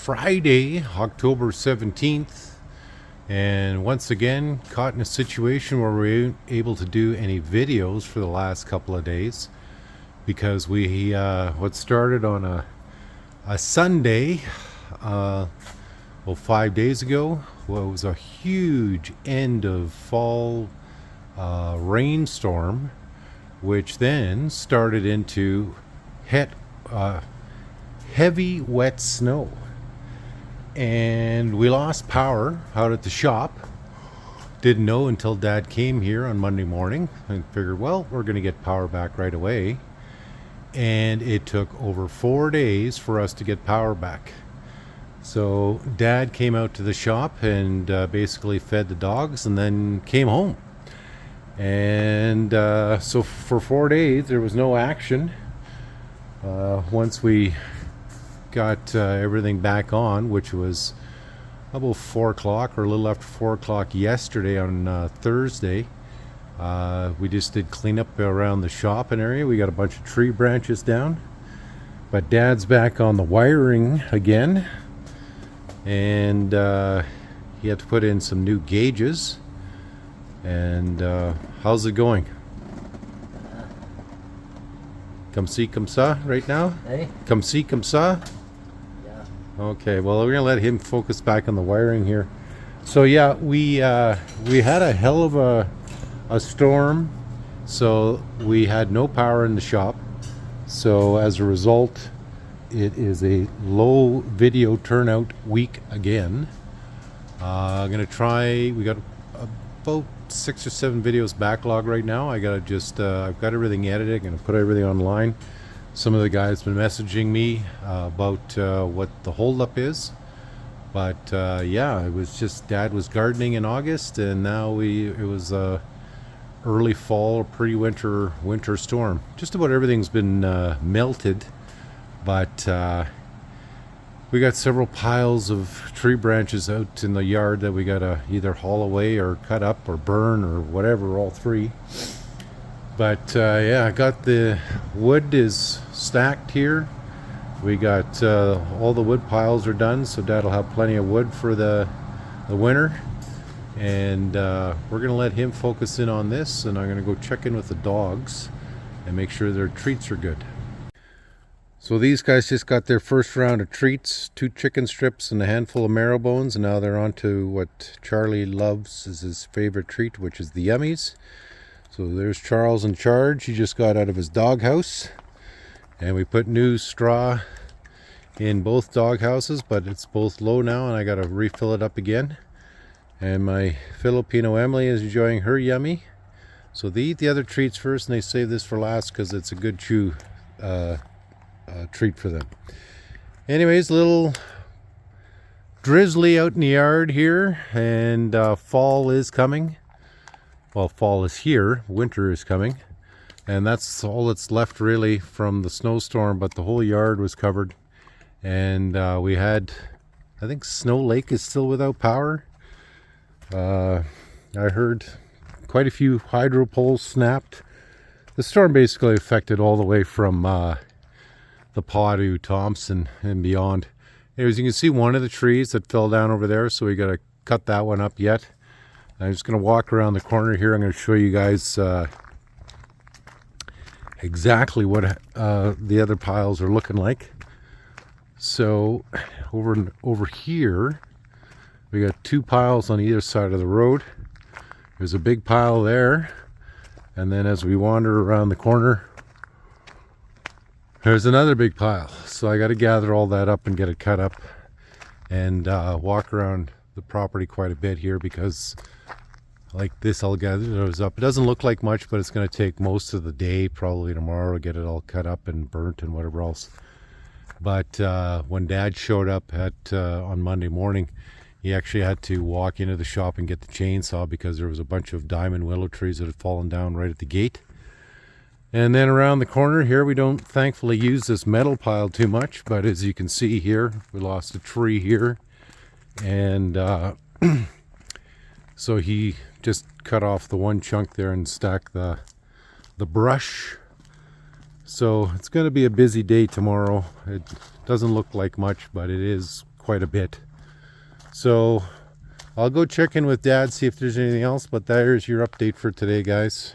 Friday, October 17th, and once again caught in a situation where we weren't able to do any videos for the last couple of days because we what started on a Sunday 5 days ago was a huge end of fall rainstorm, which then started into heavy wet snow, and we lost power out at the shop. Didn't know until Dad came here on Monday morning and figured, well, we're going to get power back right away. And it took over 4 days for us to get power back. So Dad came out to the shop and basically fed the dogs and then came home. And so for 4 days there was no action. Once we got everything back on, which was about 4 o'clock or a little after 4 o'clock yesterday on Thursday, we just did cleanup around the shop and area. We got a bunch of tree branches down, but Dad's back on the wiring again, and he had to put in some new gauges. And how's it going? Come see, come saw right now? Hey? Come see, come saw? Yeah. Okay, well, we're going to let him focus back on the wiring here. So yeah, we had a hell of a storm, so we had no power in the shop. So as a result, it is a low video turnout week again. I'm going to try, we got about 6 or 7 videos backlog right now. I gotta just I've got everything edited. I'm gonna put everything online. Some of the guys been messaging me about what the holdup is, but yeah, it was just Dad was gardening in August, and now it was early fall, pre-winter storm. Just about everything's been melted, but we got several piles of tree branches out in the yard that we gotta either haul away or cut up or burn or whatever, all three. But yeah, I got the wood is stacked here. We got all the wood piles are done, so Dad'll have plenty of wood for the winter. And we're gonna let him focus in on this, and I'm gonna go check in with the dogs and make sure their treats are good. So these guys just got their first round of treats, 2 chicken strips and a handful of marrow bones, and now they're on to what Charlie loves as his favorite treat, which is the yummies. So there's Charles in charge. He just got out of his doghouse, and we put new straw in both dog houses, but it's both low now and I gotta refill it up again. And my Filipino Emily is enjoying her yummy. So they eat the other treats first and they save this for last because it's a good chew treat for them. Anyways, a little drizzly out in the yard here, and fall is coming. Well, fall is here, winter is coming, and that's all that's left really from the snowstorm. But the whole yard was covered, and we had, I think Snow Lake is still without power. I heard quite a few hydro poles snapped. The storm basically affected all the way from the Paw to Thompson and beyond. Anyways, you can see one of the trees that fell down over there, so we got to cut that one up yet. I'm just going to walk around the corner here. I'm going to show you guys exactly what the other piles are looking like. So over here, we got 2 piles on either side of the road. There's a big pile there, and then as we wander around the corner, there's another big pile. So I got to gather all that up and get it cut up and walk around the property quite a bit here, because like this, I'll gather those up. It doesn't look like much, but it's going to take most of the day, probably tomorrow, to get it all cut up and burnt and whatever else. But when Dad showed up on Monday morning, he actually had to walk into the shop and get the chainsaw because there was a bunch of diamond willow trees that had fallen down right at the gate. And then around the corner here, we don't thankfully use this metal pile too much, but as you can see here, we lost a tree here, and so he just cut off the one chunk there and stacked the brush. So it's going to be a busy day tomorrow. It doesn't look like much, but it is quite a bit. So I'll go check in with Dad, see if there's anything else, but there's your update for today, guys.